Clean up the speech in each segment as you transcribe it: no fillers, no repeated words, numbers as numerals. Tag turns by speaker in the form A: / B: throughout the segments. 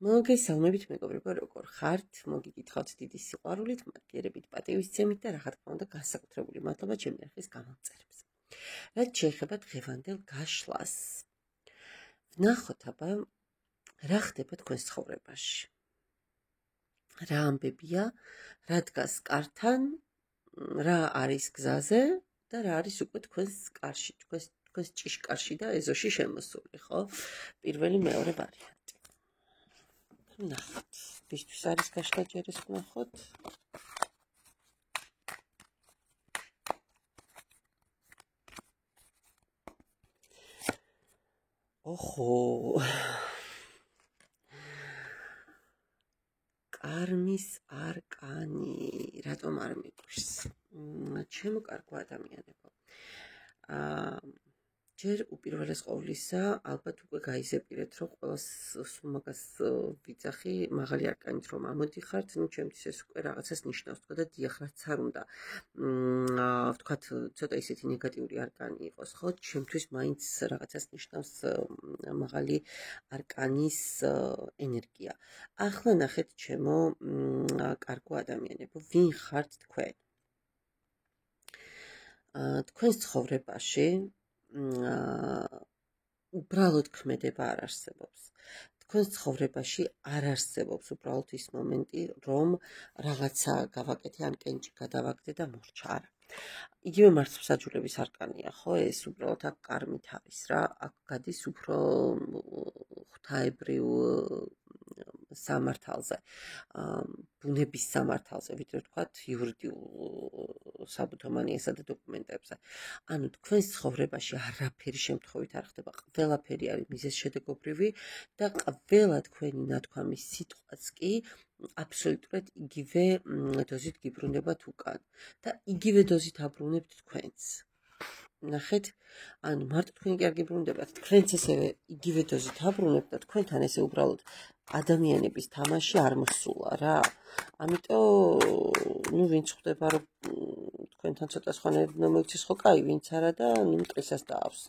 A: მოგესალმებით მეგობრებო, როგორ ხართ? მოგიკითხავთ დიდი სიყვარულით, მაგიერებით, პატივისცემით და რა თქმა უნდა განსაკუთრებული მადლობა ჩემი არხის გამომწერებს. რაც შეეხება დღევანდელ გაშლას, ვნახოთ აბა რა ხდება თქვენს ცხოვრებაში. რა ამბებია, რა დგას კართან, რა არის გზაზე და რა არის უკვე თქვენს კარში, თქვენს ჭიშკარში და ეზოში შემოსული, ხო? პირველი, მეორე ვარიანტი. ვნახოთ, ვისთვის არის გაშლა ჯერ ეს ვნახოთ. ოხო. კარმის არკანი, რატომ არ მიგვირს? ჩემო კარგო ადამიანებო. ჯერ უპირველეს ყოვლისა, ალბათ უკვე გაიზეპირეთ, რომ ყველას სულ მაგას ვიძახი, მაღალი არკანით რომ ამოდიხართ, ნუ ჩემთვის ეს უკვე რაღაცას ნიშნავს, თქვა და დიახ, რაც არ უნდა, ვთქვათ, ცოტა ისეთი ნეგატიური არკანი იყოს, ხო? ჩემთვის მაინც რაღაცას ნიშნავს მაღალი არკანის ენერგია. ახლა ნახეთ, ჩემო კარგო ადამიანებო, ვინ ხართ თქვენ? თქვენს ცხოვრებაში უბრალოდ ქმედება არ არსებობს. თქვენს ცხოვრებაში არ არსებობს უბრალოდ ის მომენტი, რომ რაღაცა გავაკეთე, ან კენჭი გადავაგდე და მორჩა. არა. იგივე მართლმსაჯულების არკანია, ხო? ეს უბრალოდ აქ კარმით არის რა, აქ გადის უფრო ღვთაებრივ სამართალზე, ბუნების სამართალზე, ვიდრე ვთქვათ, იურიდიულ საბუთო მანიასა და დოკუმენტებზე. ანუ თქვენს ცხოვრებაში არაფერი შემთხვევით არ ხდება, ყველაფერი არის მიზეზშედეგობრივი და ყველა თქვენი ნათქვამი სიტყვაც კი აბსოლუტურად იგივე დოზით გიბრუნდებათ უკან და იგივე დოზით აბრუნებთ თქვენც. ნახეთ, ანუ მარტო თქვენ კი არ გიბრუნდებათ, თქვენც ესევე იგივე დოზით აბრუნებთ და თქვენთან ესე უბრალოდ ადამიანების თამაში არ მოსულა რა. ამიტომ, ვინც ხვდება, რომ თქვენთან ცოტა სხვანაირად უნდა მოიქცეს, ხო, კაი, ვინც არა და მტრისას დაავს.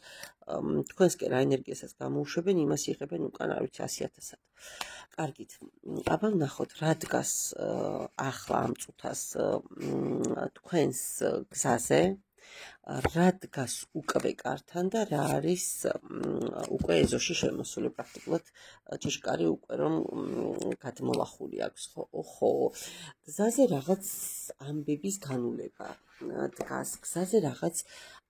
A: თქვენს კი რა ენერგიასაც გამოუშვებენ, იმას იღებენ უკან, არ ვიცი, 100,000-ად. კარგით, აბა ვნახოთ, რა დგას ახლა ამ წუთას თქვენს გზაზე, რა დგას უკვე კართან და რა არის უკვე ეზოში შემოსული, პრაქტიკულად ჭიშკარი უკვე რომ გადმოლახული აქვს, ხო? ოხო, გზაზე რაღაც ამბების განულება დგას, გზაზე რაღაც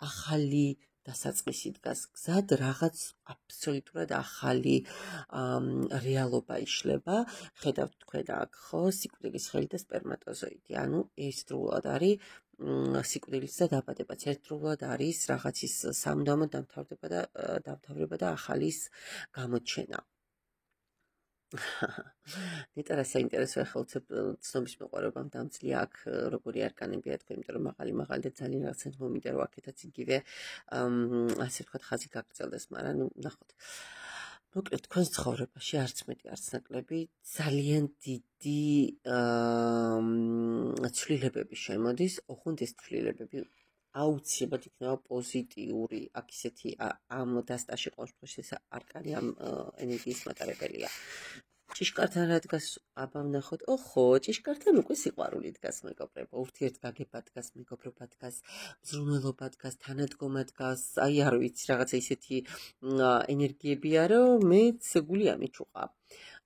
A: ახალი დასაწყისი დგას, გზად რაღაც აბსოლუტურად ახალი რეალობა იშლება. ხედავთ თქვენ აქ, ხო, სიკვდილის ხელი და სპერმატოზოიდი, ანუ ერთდროულად არის სიკვდილის და დაბადებაც, ერთდროულად არის რაღაცის სამუდამო დამთავრება და ახალის გამოჩენა. ნეტა რა საინტერესო, ახლა უცებ ცნობის მოყვარებამ დამძლია აქ როგორი არკანებია თქვენ, იმიტომ რომ მაღალი და ძალიან რაღაცა მომიდა, რომ აქეთაც იგივე ასე ვთქვათ ხაზი გაგრძელდეს, მაგრამ ნუ ნახოთ. მოკლედ, თქვენს ცხოვრებაში არც მეტი, არც ნაკლები ძალიან დიდი ცვლილებები შემოდის, ოღონდ ეს ცვლილებები აუცილებლად იქნება პოზიტიური, აქ ისეთი ამ დასტაში ყოველ შემთხვევაში ეს არკანი ამ ენერგიის მატარებელია. ჭიშკართან რა დგას, აბა ვნახოთ. ოხო, ჭიშკართან უკვე სიყვარული დგას, მეგობრებო, ურთიერთგაგება დგას, მეგობრობა დგას, მზრუნველობა დგას, თანადგომა დგას, აი არ ვიცი, რაღაცა ისეთი ენერგიებია, რომ მეც გული ამიჩუყა.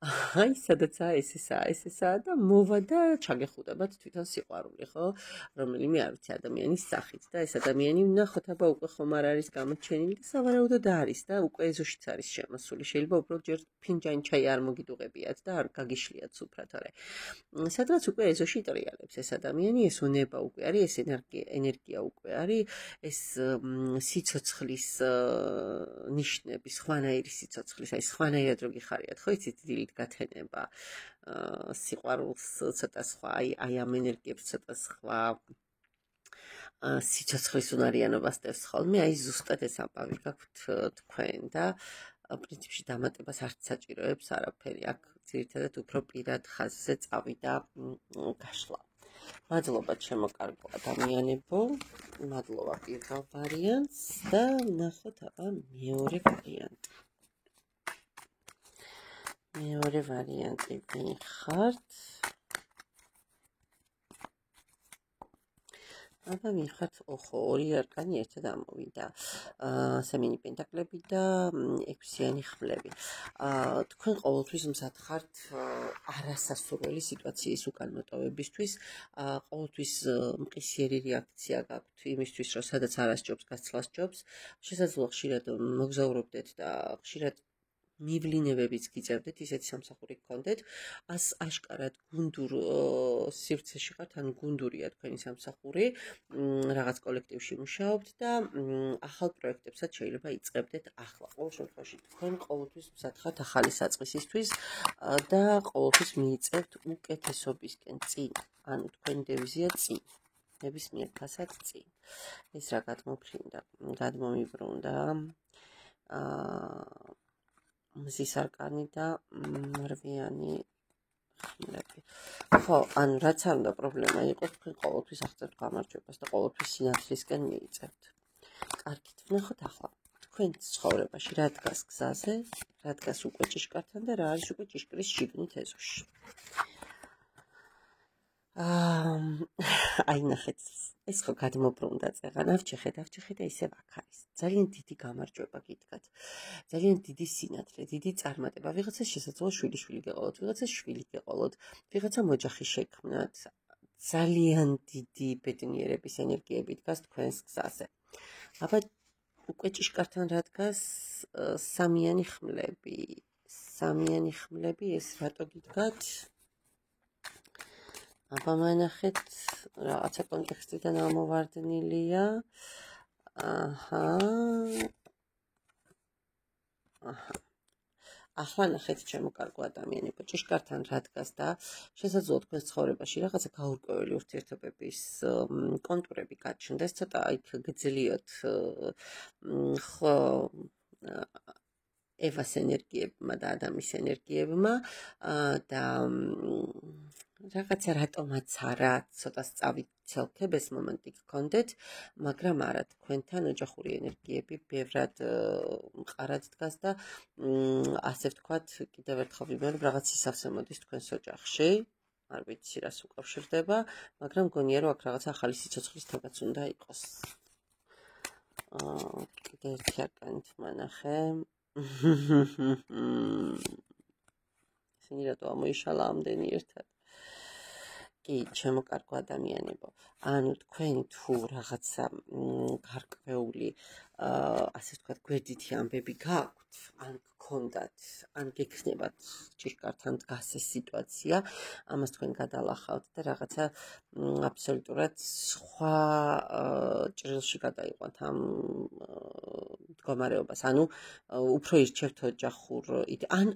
A: აი, სადაცაა ესესაა და მოვა და ჩაგეხუდებათ თვითონ სიყვარული, ხო? რომელიმე არ ვიცი ადამიანის სახით და ეს ადამიანი ვნახოთ, აბა უკვე ხომ არ არის გამოჩენილი და სავარაუდოდ არის და უკვე ეზოშიც არის შემოსული. შეიძლება უბრალოდ ჯერ ფინჯანი ჩაი არ მოგიდუღებიათ და არ გაგიშლიათ სუფრა, თორე სადღაც უკვე ეზოში ტრიალებს ეს ადამიანი, ეს უნება უკვე არის, ეს ენერგია უკვე არის, ეს სიცოცხლის ნიშნები, სხვანაირი სიცოცხლის, აი სხვანაირად რო გიხარიათ, ხო, იცით, დილით გათენება, სიყვარულს ცოტა სხვა, აი ამ ენერგიებს ცოტა სხვა სიცოცხლის უნარიანობას დევს ხოლმე, აი ზუსტად ეს ამბავი გაქვთ თქვენ და პრინციპში დამატებას არც საჭიროებს არაფერი, აქ ძირითადად უფრო პირად ხაზზე წავიდა გაშლა. მადლობა ჩემო კარგო ადამიანებო, მადლობა პირველ ვარიანტს და ვნახოთ აბა მეორე ვარიანტი. მეორე ვარიანტი ვიხართ. აბა ვიხართ, ორი არკანი ერთად ამოვიდა. სემინი პენტაკლები და ექვსიანი ხმლები. თქვენ ყოველთვის მზად ხართ არასასურველი სიტუაციის უკან მოტოვებისთვის, ყოველთვის მყისიერი რეაქცია გაქვთ იმისთვის, რომ სადაც არ ასჯობს, გასცლას ჯობს. შესაძლოა ხშირად მოგზაურობდეთ და ხშირად მივლინებებიც გიწევდეთ, ისეთი სამსახური გქონდეთ, აშკარად გუნდურ სივრცეში ხართ, ანუ გუნდურია თქვენი სამსახური, რაღაც კოლექტივში მუშაობთ და ახალ პროექტებსაც შეიძლება იწყებდეთ ახლა. ყოველ შემთხვევაში თქვენ ყოველთვის მზად ხართ ახალი საწყისისთვის და ყოველთვის მიიწევთ უკეთესობისკენ წინ, ანუ თქვენი დევიზია წინ. ნებისმიერ ფასად წინ. ეს რა გადმოფრინდა, გადმომიბრუნდა. მზის არკანი და რვიანი ხმლები. ხო, ანუ რაც არ უნდა პრობლემა იყოს, თქვენ ყოველთვის აღწევთ გამარჯვებას და ყოველთვის სინათლისკენ მიიწევთ. კარგით, ვნახოთ ახლა თქვენ ცხოვრებაში რა დგას გზაზე, რა დგას უკვე ჭიშკართან და რა არის უკვე ჭიშკრის შიგნით ეზოში. აი ნახეთ, ეს ხო გადმობრუნდა წეღან, ავჭეხეთ და ისევ აქ არის. ძალიან დიდი გამარჯვება გიდგათ. ძალიან დიდი სინათლე, დიდი წარმატება. ვიღაცას შესაძლოა შვილი გეყოლოთ, ვიღაცას შვილი გეყოლოთ, ვიღაცა ოჯახი შექმნათ. ძალიან დიდი ბედნიერების ენერგიები დგას თქვენს გზაზე. აბა უკვე ჭიშკართან რა დგას? სამიანი ხმლები. სამიანი ხმლები, ეს რატო გიდგათ? აბა მანახეთ, რაღაცა კონტექსტიდან ამოვარდნილია. ახლა ნახეთ, ჩემო კარგო ადამიანებო, ჭიშკართან რა დგას და შესაძლოა თქვენს ცხოვრებაში რაღაცა გაურკვეველი ურთიერთობების კონტურები გაჩნდეს, ცოტა იქ გძლიოთ ხო ევას ენერგიებმა და ადამის ენერგიებმა და რაღაცა რატომაც არა ცოტა სწავით ეს მომენტი გქონდეთ, მაგრამ არა, თქვენთან ოჯახური ენერგიები ბევრად მყარად დგას და ასე ვთქვათ, კიდევ ერთხელ ვიმეორებ, რაღაც სისავსე მოდის თქვენს ოჯახში. არ ვიცი რას უკავშირდება, მაგრამ მგონია რომ აქ რაღაცა ახალი სიცოცხლის თემაც უნდა იყოს. კიდევ ერთი არკანით მანახე. ისინი რატო ამოიშალა ამდენი ერთად? კი, ჩემო კარგო ადამიანებო, ანუ თქვენ თუ რაღაცა გარკვეული, ასე ვთქვათ, გვერდითი ამბები გაქვთ, ან გქონდათ, ან გექნებათ ჭიშკართან დგას ეს სიტუაცია, ამას თქვენ გადალახავთ და რაღაცა აბსოლუტურად სხვა ჭრილში გადაიყვანთ ამ მდგომარეობას, ანუ უფრო ირჩევთ ოჯახურ ან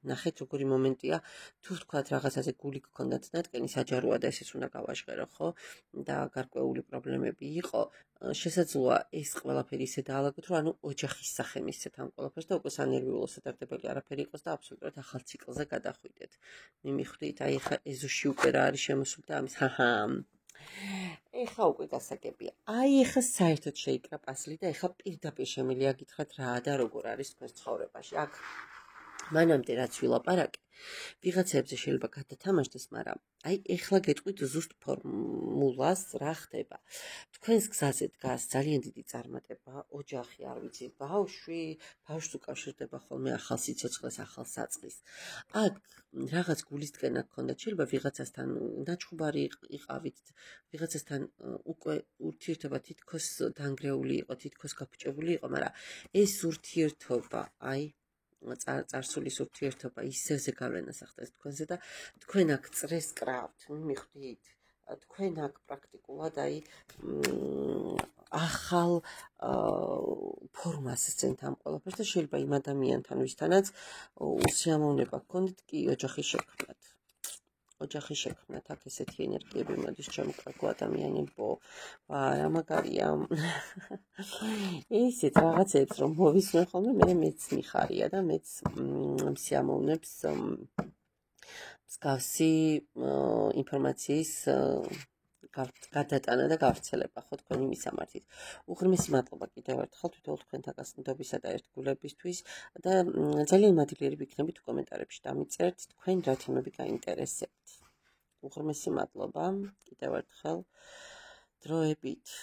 A: ნახეთ როგორი მომენტია, თუ ვთქვათ რაღაცაზე გული გქონდათ ნატკენი საჯაროა და ესეც უნდა გავაჟღერო, ხო? და გარკვეული პრობლემები იყო, შესაძლოა ეს ყველაფერი ისე დაალაგოთ, რომ ანუ ოჯახის სახე მისცეთ ამ ყველაფერს და უკვე სანერვიულო სადარდებელი არაფერი იყოს და აბსოლუტურად ახალ ციკლზე გადახვიდეთ. მიმიხვდით, აი ხა ეზოში უკვე რა არის შემოსული და ამის ეხა უკვე გასაგებია. აი ეხა საერთოდ შეიკრა პაზლი და ეხა პირდაპირ შემიძლია გითხრათ რა და როგორ არის თქვენს ცხოვრებაში. აქ მანამდე რაც ვილაპარაკე, ვიღაცებზე შეიძლება გადათამაშდეს, მაგრამ აი ეხლა გეტყვით ზუსტ ფორმულას რა ხდება. თქვენს გზაზე დგას ძალიან დიდი წარმატება, ოჯახი, არ ვიცი, ბავშვს უკავშირდება ხოლმე ახალ სიცოცხლეს, ახალ საწყის. აქ რაღაც გულისწყენა გქონდათ, შეიძლება ვიღაცასთან ნაჩხუბარი იყავით, ვიღაცასთან უკვე ურთიერთობა თითქოს დანგრეული იყო, თითქოს გაფუჭებული იყო, მაგრამ ეს ურთიერთობა, აი წარსულის ურთიერთობა ისევ გავლენას ახდენს თქვენზე და თქვენ აქ წრეს კრავთ, მიხვდით? თქვენ აქ პრაქტიკულად აი ახალ ფორმას სცენთ ამ ყველაფერს და შეიძლება იმ ადამიანთან, ვისთანაც უსიამოვნება გქონდეთ, კი ოჯახი შექმნათ, აქ ესეთი ენერგიები მოდის, ჩემო კარგო ადამიანებო. რა მაგარია. ისეთ რაღაცებს რომ მოვისმენ ხოლმე, მეც მიხარია და მეც მსიამოვნებს მსგავსი ინფორმაციის გადატანა და გავრცელება ხო თქვენი მისამართით. უღრმესი მადლობა კიდევ ერთხელ თვითონ თქვენთაგან ნდობისა და ერთგულებისთვის და ძალიან მადლიერი ვიქნებით კომენტარებში დამიწერთ თქვენ რა თემები გაინტერესებთ. უღრმესი მადლობა კიდევ ერთხელ დროებით